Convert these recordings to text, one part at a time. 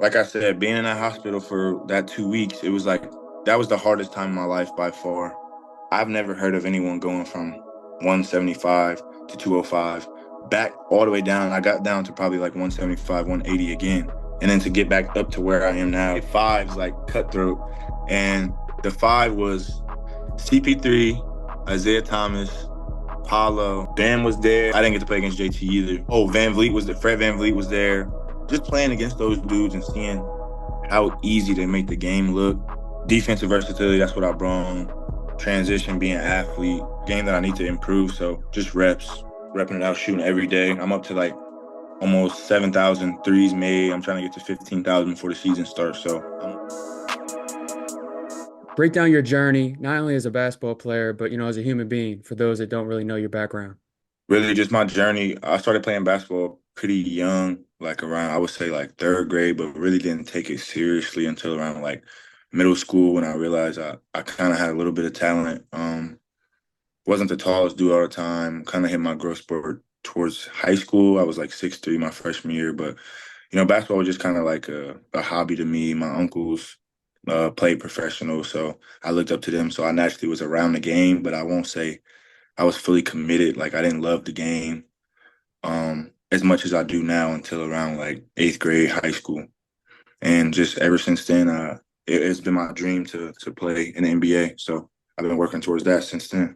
like I said, being in that hospital for that 2 weeks, it was like that was the hardest time in my life by far. I've never heard of anyone going from 175 to 205 back all the way down. I got down to probably like 175, 180 again. And then to get back up to where I am now, five's like cutthroat. And the five was CP3, Isaiah Thomas, Paolo. Bam was there. I didn't get to play against JT either. Oh, VanVleet was there. Fred VanVleet was there. Just playing against those dudes and seeing how easy they make the game look. Defensive versatility, that's what I brought on. Transition, being an athlete, game that I need to improve. So just repping it out, shooting every day. I'm up to like almost 7,000 threes made. I'm trying to get to 15,000 before the season starts. So Break down your journey, not only as a basketball player, but as a human being, for those that don't really know your background. really just my journey. I started playing basketball pretty young, like around, I would say like third grade, but really didn't take it seriously until around like middle school when I realized I kind of had a little bit of talent. Wasn't the tallest dude all the time, kind of hit my growth spurt towards high school. I was like 6'3" my freshman year, but basketball was just kind of like a hobby to me. My uncles played professional, so I looked up to them. So I naturally was around the game, but I won't say I was fully committed. Like I didn't love the game as much as I do now until around like eighth grade, high school, and just ever since then, it's been my dream to play in the NBA. So I've been working towards that since then.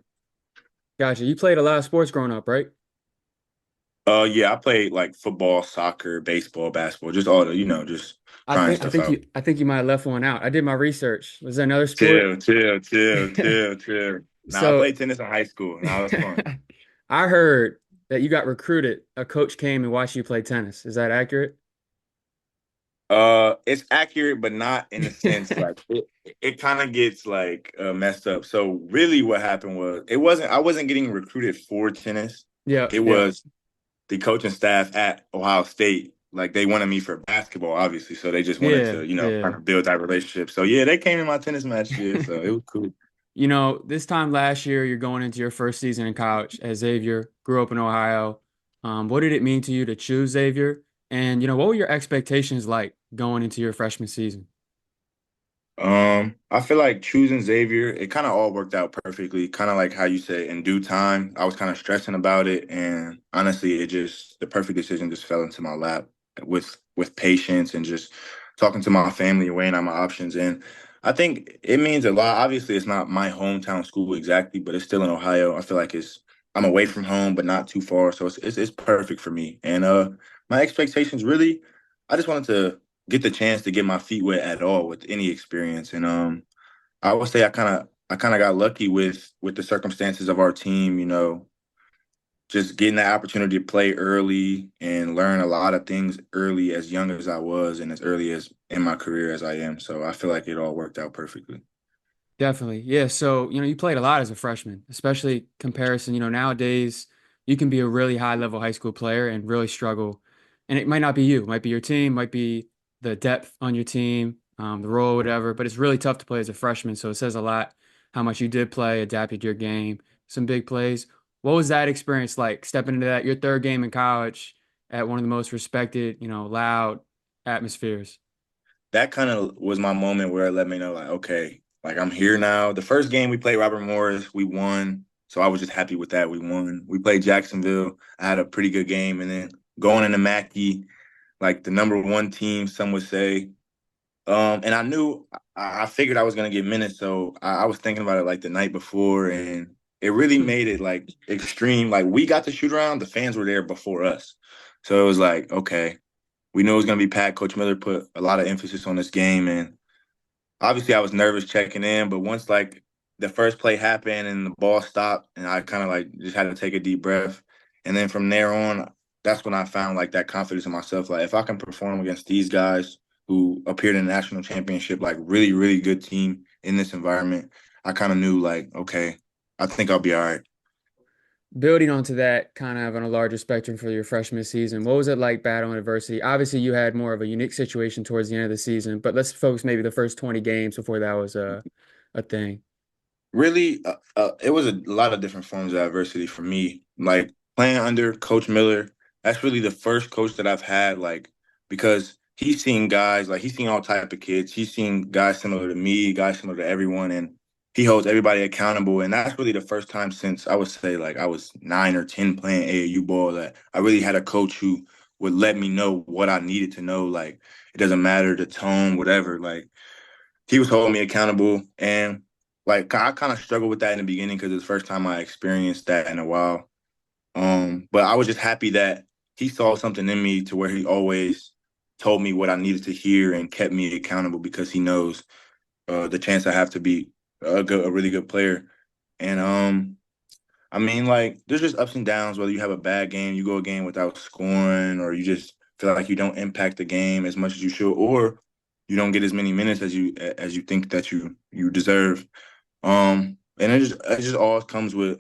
Gotcha. You played a lot of sports growing up, right? Yeah, I played like football, soccer, baseball, basketball, just all the, just I trying think I stuff think out. you I think you might have left one out. I did my research. Was there another sport? Chill, chill, chill, chill, chill. Now I So played tennis in high school. Now it's fun. I heard that you got recruited. A coach came and watched you play tennis. Is that accurate? It's accurate, but not in the sense like it kind of gets like messed up. So really, what happened was I wasn't getting recruited for tennis. Yep, It yep. was the coaching staff at Ohio State. Like they wanted me for basketball, obviously. So they just wanted Yeah, to, kind yeah. of build that relationship. So yeah, they came in my tennis match. Yeah, so it was cool. This time last year, you're going into your first season in college as Xavier, grew up in Ohio. What did it mean to you to choose Xavier? And, what were your expectations like going into your freshman season? I feel like choosing Xavier, it kind of all worked out perfectly. Kind of like how you said in due time. I was kind of stressing about it, and honestly, the perfect decision just fell into my lap with patience and just talking to my family, weighing out my options. And I think it means a lot. Obviously, it's not my hometown school exactly, but it's still in Ohio. I feel like I'm away from home, but not too far, so it's perfect for me. And my expectations really, I just wanted to get the chance to get my feet wet at all with any experience. And I would say I kind of got lucky with the circumstances of our team, just getting that opportunity to play early and learn a lot of things early as young as I was and as early as in my career as I am. So I feel like it all worked out perfectly. Definitely. Yeah. So, you played a lot as a freshman, especially comparison. Nowadays you can be a really high level high school player and really struggle. And it might not be you, it might be your team, might be the depth on your team, the role, whatever. But it's really tough to play as a freshman. So it says a lot how much you did play, adapted your game, some big plays. What was that experience like stepping into your third game in college at one of the most respected, loud atmospheres? That kind of was my moment where it let me know, like, okay, like I'm here now. The first game we played Robert Morris, we won. So I was just happy with that. We won. We played Jacksonville. I had a pretty good game. And then going into Mackey, like the number one team, some would say. And I knew I figured I was gonna get minutes, so I was thinking about it like the night before, and it really made it like extreme. Like we got to shoot around, the fans were there before us, so it was like, okay, we knew it was gonna be packed. Coach Miller put a lot of emphasis on this game, and obviously I was nervous checking in, but once like the first play happened and the ball stopped, and I kind of like just had to take a deep breath, and then from there on, that's when I found like that confidence in myself. Like if I can perform against these guys who appeared in the national championship, like really, really good team in this environment, I kind of knew like, okay, I think I'll be all right. Building onto that kind of on a larger spectrum for your freshman season, what was it like battling adversity? Obviously, you had more of a unique situation towards the end of the season, but let's focus maybe the first 20 games before that was a thing. Really, it was a lot of different forms of adversity for me. Like playing under Coach Miller, that's really the first coach that I've had, like, because he's seen guys like he's seen all type of kids. He's seen guys similar to me, guys similar to everyone, and he holds everybody accountable. And that's really the first time since I would say like I was 9 or 10 playing AAU ball that I really had a coach who would let me know what I needed to know. Like it doesn't matter the tone, whatever. Like he was holding me accountable, and like I kind of struggled with that in the beginning because it's the first time I experienced that in a while. But I was just happy that he saw something in me to where he always told me what I needed to hear and kept me accountable because he knows the chance I have to be a really good player. And I mean, like, there's just ups and downs. Whether you have a bad game, you go a game without scoring, or you just feel like you don't impact the game as much as you should, or you don't get as many minutes as you think that you deserve. And it just all comes with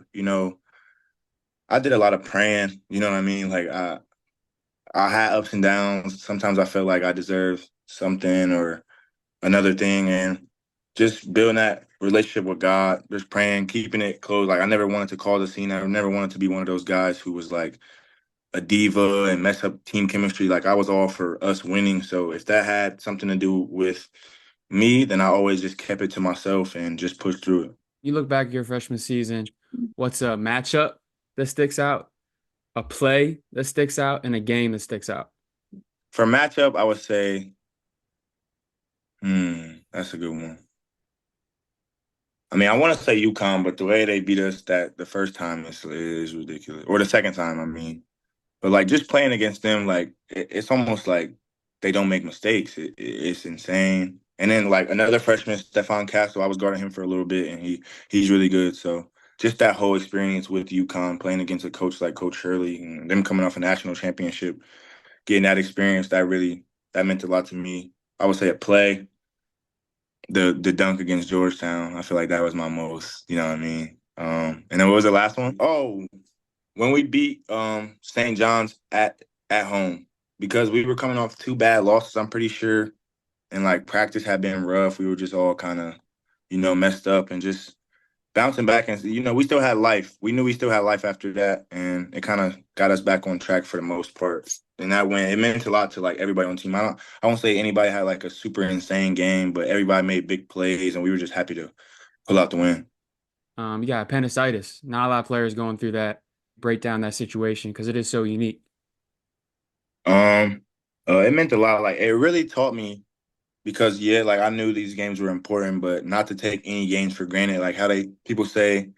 I did a lot of praying. You know what I mean? Like I had ups and downs. Sometimes I felt like I deserved something or another thing, and just building that relationship with God, just praying, keeping it close. Like I never wanted to call the scene. I never wanted to be one of those guys who was like a diva and mess up team chemistry. Like I was all for us winning. So if that had something to do with me, then I always just kept it to myself and just pushed through it. You look back at your freshman season, what's a matchup that sticks out, a play that sticks out, and a game that sticks out? For matchup, I would say, that's a good one. I mean, I want to say UConn, but the way they beat us that the first time is ridiculous, or the second time, I mean. But like just playing against them, like it's almost like they don't make mistakes. It's insane. And then like another freshman, Stephon Castle, I was guarding him for a little bit, and he's really good. So just that whole experience with UConn playing against a coach like Coach Shirley and them coming off a national championship, getting that experience, that meant a lot to me. I would say a play, the dunk against Georgetown. I feel like that was my most, you know what I mean. And then what was the last one? Oh, when we beat St. John's at home because we were coming off 2 bad losses, I'm pretty sure, and like practice had been rough. We were just all kind of, messed up and just bouncing back. And we still had life. We knew we still had life after that, and it kind of got us back on track for the most part. And that win, it meant a lot to like everybody on the team. I won't say anybody had like a super insane game, but everybody made big plays, and we were just happy to pull out the win. You got appendicitis. Not a lot of players going through that, break down that situation because it is so unique. It meant a lot. Like it really taught me because yeah, like I knew these games were important, but not to take any games for granted. Like how people say,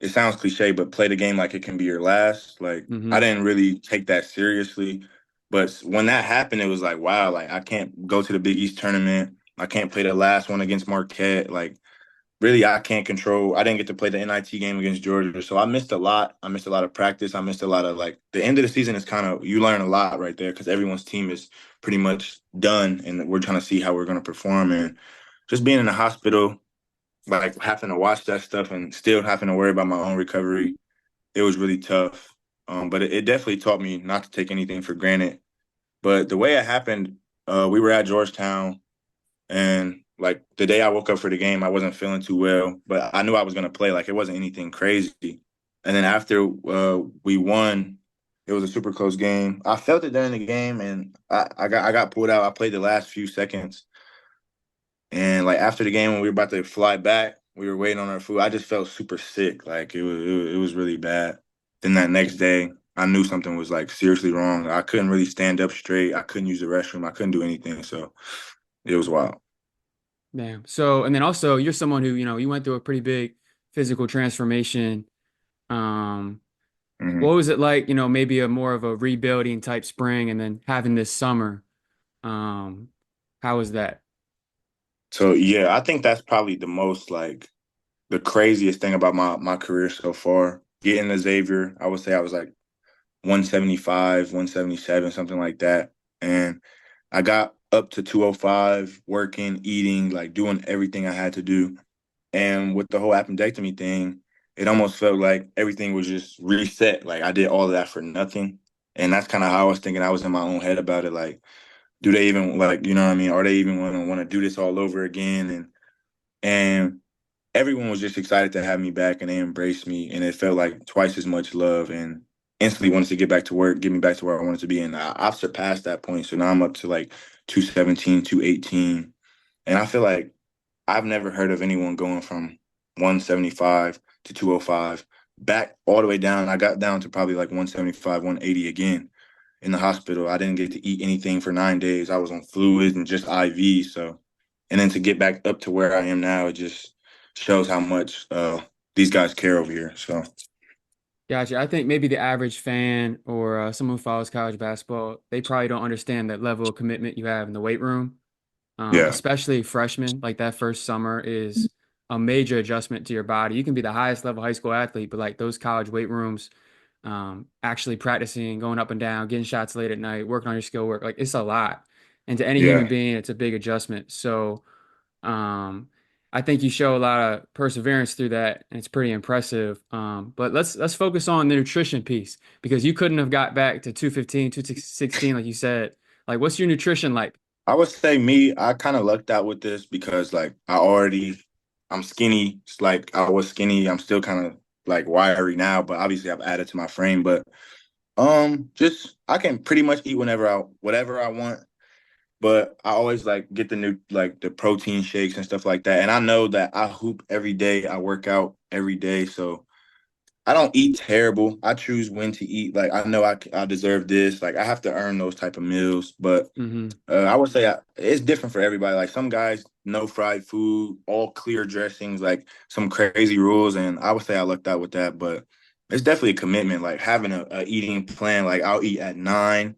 it sounds cliche, but play the game like it can be your last. Like I Hmm. didn't really take that seriously, but when that happened, it was like wow, like I can't go to the Big East tournament. I can't play the last one against Marquette. Like really I can't control. I didn't get to play the NIT game against Georgia, so I missed a lot. I missed a lot of practice. I missed a lot of like the end of the season is kind of you learn a lot right there because everyone's team is pretty much done, and we're trying to see how we're going to perform. And just being in the hospital, like having to watch that stuff and still having to worry about my own recovery, it was really tough. But it definitely taught me not to take anything for granted. But the way it happened, we were at Georgetown and like the day I woke up for the game, I wasn't feeling too well, but I knew I was going to play. Like it wasn't anything crazy. And then after we won, it was a super close game. I felt it during the game, and I got pulled out. I played the last few seconds, and like after the game, when we were about to fly back, we were waiting on our food. I just felt super sick. Like it was really bad. Then that next day, I knew something was like seriously wrong. I couldn't really stand up straight. I couldn't use the restroom. I couldn't do anything. So it was wild. Damn. So, and then also you're someone who, you went through a pretty big physical transformation. Um, Mm-hmm. what was it like, maybe a more of a rebuilding type spring and then having this summer? Um, how was that? So yeah, I think that's probably the most like the craziest thing about my career so far. Getting to Xavier, I would say I was like 175, 177, something like that. And I got up to 205, working, eating, like doing everything I had to do. And with the whole appendectomy thing, it almost felt like everything was just reset. Like I did all of that for nothing. And that's kind of how I was thinking. I was in my own head about it. Like, do they even like, you know what I mean? Are they even going to want to do this all over again? And everyone was just excited to have me back, and they embraced me, and it felt like twice as much love. And instantly wanted to get back to work, get me back to where I wanted to be. And I've surpassed that point. So now I'm up to like 217, 218. And I feel like I've never heard of anyone going from 175 to 205 back all the way down. I got down to probably like 175, 180 again in the hospital. I didn't get to eat anything for 9 days. I was on fluids and just IV. So, and then to get back up to where I am now, it just shows how much these guys care over here. So, Gotcha. I think maybe the average fan or someone who follows college basketball, they probably don't understand that level of commitment you have in the weight room. yeah, Especially freshmen, like that first summer is a major adjustment to your body. You can be the highest level high school athlete, but like those college weight rooms, actually practicing, going up and down, getting shots late at night, working on your skill work, like it's a lot. And to any human yeah. being, it's a big adjustment. So, um, I think you show a lot of perseverance through that, and it's pretty impressive. But let's focus on the nutrition piece because you couldn't have got back to 215, 216, like you said. Like, what's your nutrition like? I would say me, I kind of lucked out with this because like I'm skinny. It's like I was skinny. I'm still kind of like wiry now, but obviously I've added to my frame. But just I can pretty much eat whatever I want. But I always like get the new like the protein shakes and stuff like that. And I know that I hoop every day. I work out every day, so I don't eat terrible. I choose when to eat. Like I know I deserve this. Like I have to earn those type of meals. But Hmm. I would say it's different for everybody. Like some guys, no fried food, all clear dressings, like some crazy rules. And I would say I lucked out with that. But it's definitely a commitment. Like having a eating plan. Like I'll eat at 9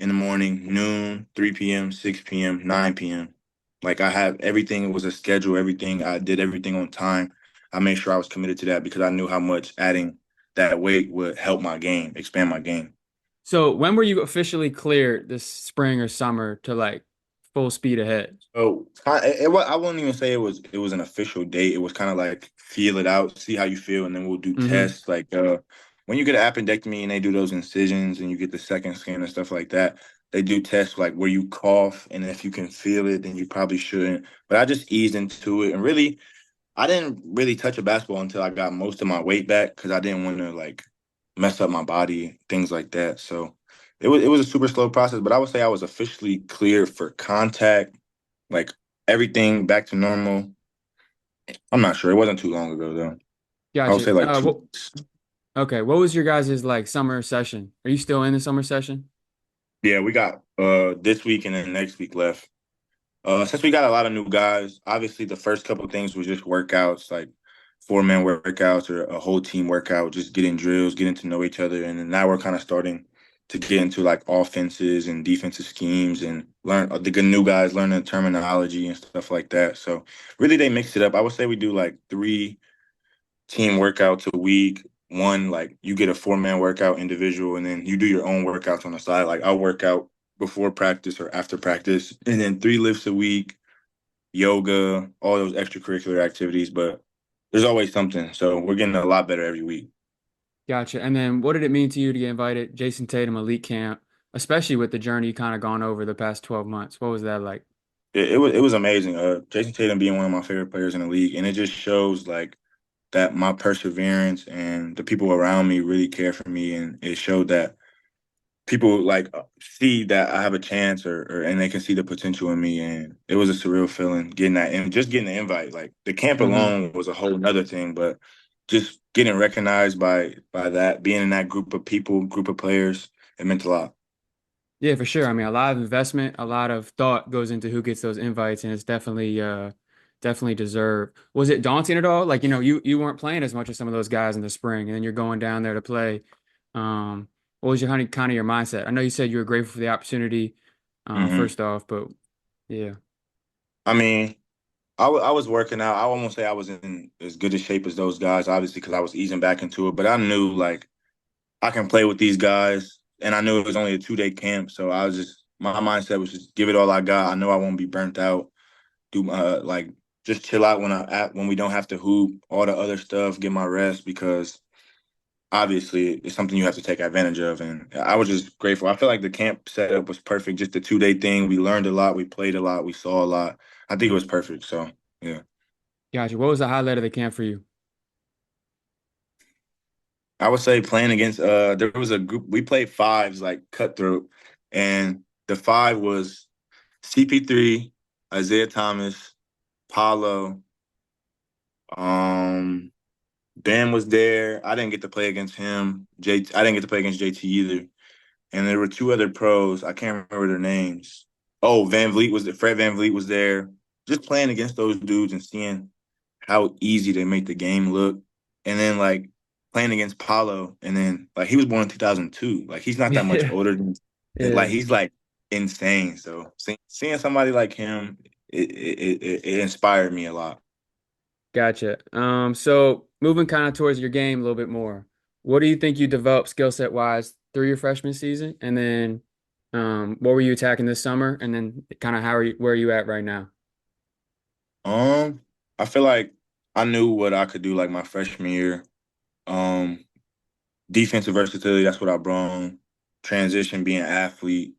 in the morning, noon, 3 p.m., 6 p.m., 9 p.m. Like I have everything. It was a schedule. Everything I did everything on time. I made sure I was committed to that because I knew how much adding that weight would help my game, expand my game. So when were you officially cleared this spring or summer to like full speed ahead? So I wouldn't even say it was an official date. It was kind of like feel it out, see how you feel, and then we'll do Hmm. tests. Like when you get an appendectomy and they do those incisions and you get the second scan and stuff like that, they do tests like where you cough and if you can feel it, then you probably shouldn't. But I just eased into it and really I didn't really touch a basketball until I got most of my weight back because I didn't want to like mess up my body, things like that. So it was a super slow process, but I would say I was officially cleared for contact, like everything back to normal. I'm not sure. It wasn't too long ago though. I would Gotcha. say like two. Okay. What was your guys' like summer session? Are you still in the summer session? Yeah, we got this week and then next week left. Since we got a lot of new guys, obviously the first couple of things was just workouts, like 4-man workouts or a whole team workout, just getting drills, getting to know each other, and then now we're kind of starting to get into like offenses and defensive schemes and learn the good new guys learning terminology and stuff like that. So really, they mix it up. I would say we do like 3 team workouts a week. One, like you get a 4-man workout individual, and then you do your own workouts on the side. Like I'll work out before practice or after practice, and then 3 lifts a week, yoga, all those extracurricular activities. But there's always something. So we're getting a lot better every week. Gotcha. And then what did it mean to you to get invited Jayson Tatum Elite Camp, especially with the journey you kind of gone over the past 12 months? What was that like? It was amazing. Jayson Tatum being one of my favorite players in the league, and it just shows like that my perseverance and the people around me really care for me, and it showed that people like see that I have a chance or and they can see the potential in me. And it was a surreal feeling getting that and just getting the invite. Like the camp Hmm. alone was a whole nother thing, but just getting recognized by that, being in that group of people, group of players, it meant a lot. Yeah, for sure. I mean, a lot of investment, a lot of thought goes into who gets those invites, and it's definitely deserved. Was it daunting at all? Like, you weren't playing as much as some of those guys in the spring, and then you're going down there to play. What was your kind of your mindset? I know you said you were grateful for the opportunity, Hmm. first off, but yeah. I mean, I was working out. I won't say I was in as good a shape as those guys, obviously, because I was easing back into it. But I knew like I can play with these guys, and I knew it was only a 2-day camp, so I was just my mindset was just give it all I got. I know I won't be burnt out. Do my like just chill out when we don't have to hoop, all the other stuff, get my rest because obviously it's something you have to take advantage of. And I was just grateful. I feel like the camp setup was perfect. Just the 2-day thing. We learned a lot. We played a lot. We saw a lot. I think it was perfect. So yeah. Gotcha. What was the highlight of the camp for you? I would say playing against there was a group we played fives like cutthroat, and the five was CP3, Isaiah Thomas, Paolo, um, Ben was there. I didn't get to play against him. I didn't get to play against JT either. And there were two other pros. I can't remember their names. Oh, VanVleet was there. Fred VanVleet was there. Just playing against those dudes and seeing how easy they make the game look. And then like playing against Paolo, and then like he was born in 2002. Like he's not that much Yeah. older than like Yeah. he's like insane. So seeing somebody like him, it inspired me a lot. Gotcha. So moving kind of towards your game a little bit more, what do you think you developed skill set wise through your freshman season? And then what were you attacking this summer? And then kind of where are you at right now? Um, I feel like I knew what I could do like my freshman year. Um, Defensive versatility, that's what I brought. Transition, being an athlete.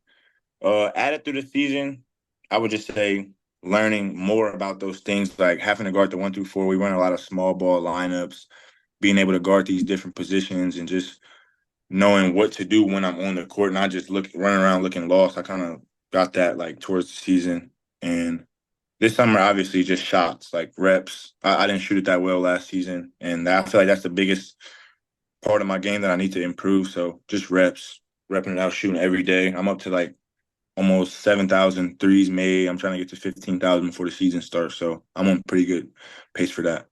Added through the season, I would just say learning more about those things, like having to guard the 1 through 4. We run a lot of small ball lineups, being able to guard these different positions, and just knowing what to do when I'm on the court, not just running around looking lost. I kind of got that like towards the season, and this summer obviously just shots, like reps. I didn't shoot it that well last season, and I feel like that's the biggest part of my game that I need to improve. So just repping it out, shooting every day. I'm up to like almost 7,000 threes made. I'm trying to get to 15,000 before the season starts. So I'm on pretty good pace for that.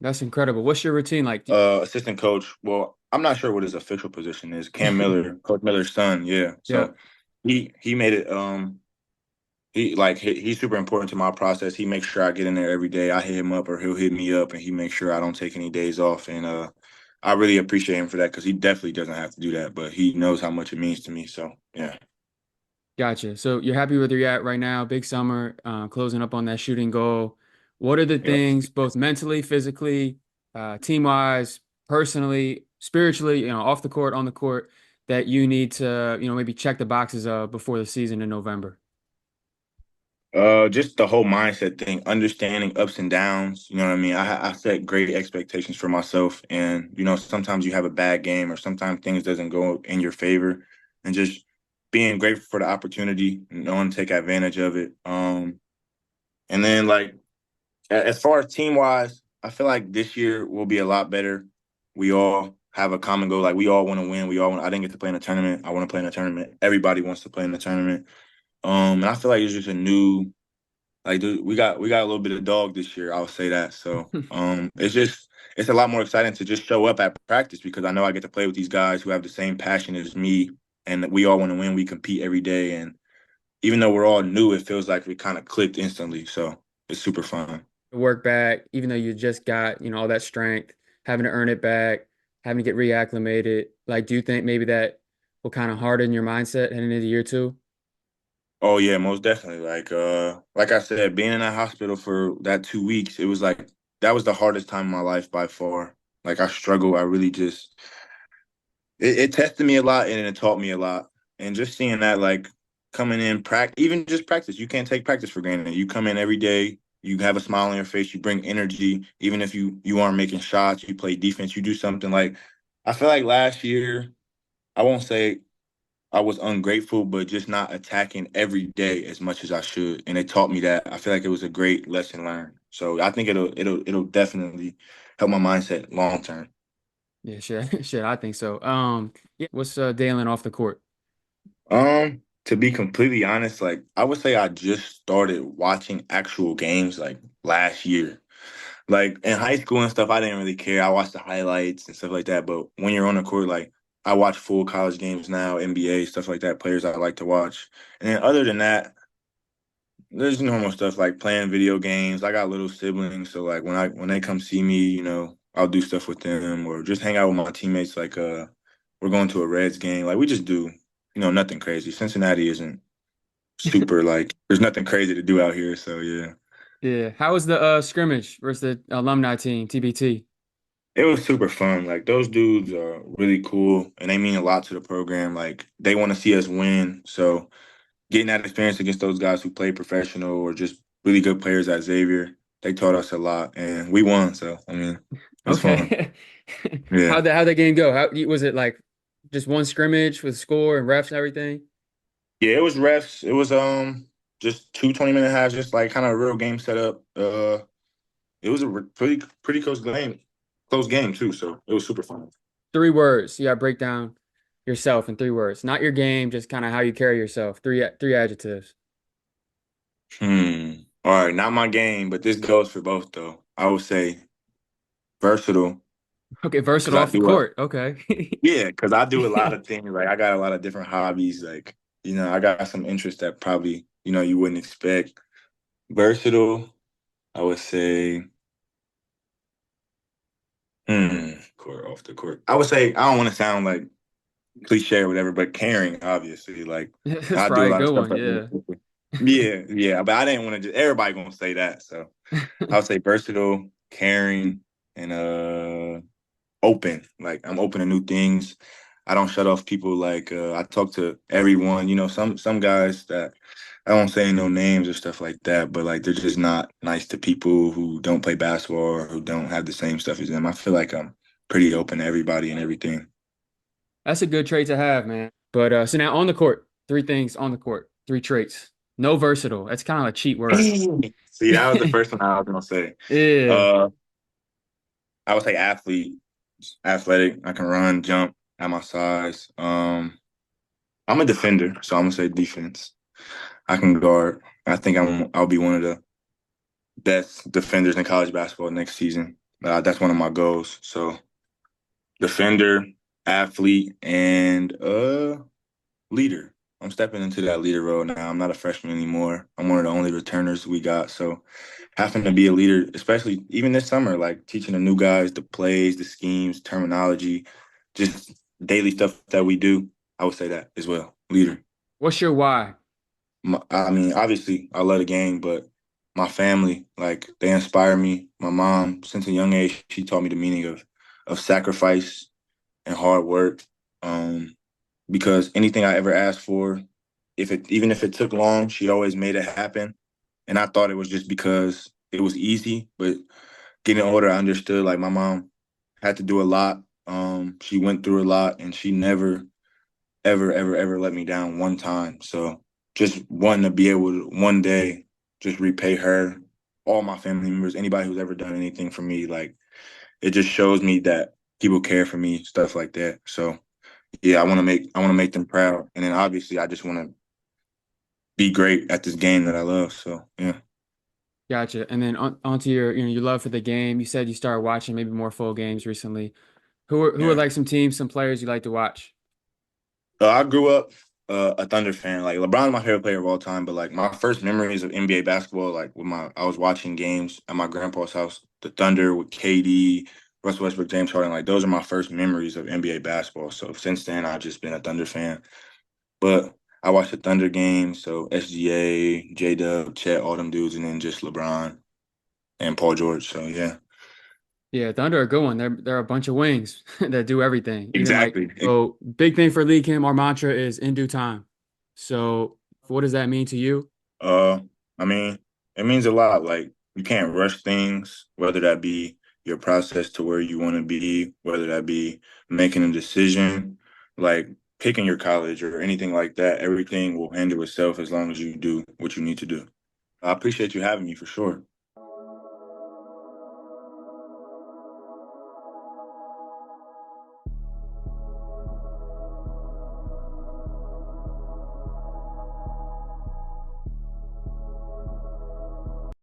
That's incredible. What's your routine like? Assistant coach. Well, I'm not sure what his official position is. Cam Miller, Coach Miller's son. Yeah. Yeah. So he made it. He's super important to my process. He makes sure I get in there every day. I hit him up or he'll hit me up, and he makes sure I don't take any days off. And I really appreciate him for that because he definitely doesn't have to do that, but he knows how much it means to me. So yeah. Gotcha. So you're happy with where you're at right now, big summer, closing up on that shooting goal. What are the Yep. things, both mentally, physically, team wise, personally, spiritually, off the court, on the court, that you need to, maybe check the boxes of before the season in November? Just the whole mindset thing, understanding ups and downs. You know what I mean? I set great expectations for myself, and sometimes you have a bad game, or sometimes things doesn't go in your favor, and just being grateful for the opportunity, and knowing to take advantage of it. And then like as far as team wise, I feel like this year will be a lot better. We all have a common goal. Like we all want to win. I didn't get to play in a tournament. I want to play in a tournament. Everybody wants to play in the tournament. And I feel like it's just a new like dude, we got a little bit of dog this year. I'll say that. So it's a lot more exciting to just show up at practice because I know I get to play with these guys who have the same passion as me, and we all want to win. We compete every day, and even though we're all new, it feels like we kind of clicked instantly. So it's super fun. Work back, even though you just got, all that strength, having to earn it back, having to get reacclimated. Like, do you think maybe that will kind of harden your mindset heading into year two? Oh yeah, most definitely. Like I said, being in that hospital for that 2 weeks, it was like that was the hardest time of my life by far. Like I struggled. I really just it tested me a lot and it taught me a lot. And just seeing that like coming in practice, even just practice, you can't take practice for granted. You come in every day, you have a smile on your face, you bring energy, even if you aren't making shots, you play defense, you do something like I feel like last year, I won't say I was ungrateful, but just not attacking every day as much as I should. And it taught me that. I feel like it was a great lesson learned. So I think it'll definitely help my mindset long term. Yeah, shit, shit, I think so. Yeah, what's Dailyn off the court? To be completely honest, like I would say I just started watching actual games like last year. Like in high school and stuff, I didn't really care. I watched the highlights and stuff like that. But when you're on the court, like I watch full college games now, NBA, stuff like that, players I like to watch. And then other than that, there's normal stuff like playing video games. I got little siblings, so like when they come see me, I'll do stuff with them or just hang out with my teammates. Like we're going to a Reds game. Like we just do, nothing crazy. Cincinnati isn't super like there's nothing crazy to do out here. So yeah. Yeah, how was the scrimmage versus the alumni team, TBT? It was super fun. Like those dudes are really cool and they mean a lot to the program. Like they want to see us win. So getting that experience against those guys who play professional or just really good players at Xavier, they taught us a lot and we won. So I mean, It's fun. Okay. Yeah. How'd that game go? How was it like just one scrimmage with score and refs and everything? Yeah, it was refs. It was just two 20-minute halves, just like kind of a real game setup. It was a pretty close game too. So it was super fun. 3 words. You gotta break down yourself in 3 words. Not your game, just kind of how you carry yourself. Three adjectives. All right, not my game, but this goes for both though. I would say versatile Okay, because versatile I off the do a court. Okay. yeah, because I do a lot of things. Like I got a lot of different hobbies. Like I got some interests that probably you wouldn't expect. Versatile, I would say. Court off the court. I would say I don't want to sound like cliche or whatever, but caring, obviously. Like That's I do a probably a lot of good stuff one. like Yeah. that. Yeah, yeah. But I didn't want to just everybody gonna say that. So I would say versatile, caring, and open. Like I'm open to new things. I don't shut off people. Like I talk to everyone. Some guys that I don't say no names or stuff like that, but like they're just not nice to people who don't play basketball or who don't have the same stuff as them. I feel like I'm pretty open to everybody and everything. That's a good trait to have, man. But so now on the court, 3 things on the court, 3 traits. No versatile. That's kind of a cheat word. See, that was the first one I was gonna say. Yeah. Uh, I would say athlete, athletic. I can run, jump at my size. I'm a defender, so I'm gonna say defense. I can guard. I think I'll be one of the best defenders in college basketball next season. That's one of my goals. So defender, athlete, and leader. I'm stepping into that leader role now. I'm not a freshman anymore. I'm one of the only returners we got. So having to be a leader, especially even this summer, like teaching the new guys the plays, the schemes, terminology, just daily stuff that we do. I would say that as well. Leader. What's your why? I mean, obviously, I love the game, but my family, like, they inspire me. My mom, since a young age, she taught me the meaning of sacrifice and hard work. Um, because anything I ever asked for, even if it took long, she always made it happen. And I thought it was just because it was easy, but getting older, I understood like my mom had to do a lot. She went through a lot, and she never, ever, ever, ever let me down one time. So just wanting to be able to one day just repay her, all my family members, anybody who's ever done anything for me, like it just shows me that people care for me, stuff like that. So yeah, I want to make them proud, and then obviously I just want to be great at this game that I love. So yeah. Gotcha. And then onto your love for the game. You said you started watching maybe more full games recently. Who are Yeah. like some teams, some players you like to watch? I grew up a Thunder fan. Like LeBron's my favorite player of all time, but like my first memories of NBA basketball, like I was watching games at my grandpa's house, the Thunder with KD, Russell Westbrook, James Harden. Like those are my first memories of NBA basketball. So since then, I've just been a Thunder fan. But I watched the Thunder games, so SGA, JDub, Chet, all them dudes, and then just LeBron and Paul George. So yeah, Yeah, Thunder are a good one. They're a bunch of wings that do everything. Even like, exactly. so big thing for League Him, our mantra is in due time. So what does that mean to you? Uh, I mean, it means a lot. Like you can't rush things, whether that be your process to where you want to be, whether that be making a decision, like picking your college or anything like that. Everything will handle itself as long as you do what you need to do. I appreciate you having me for sure.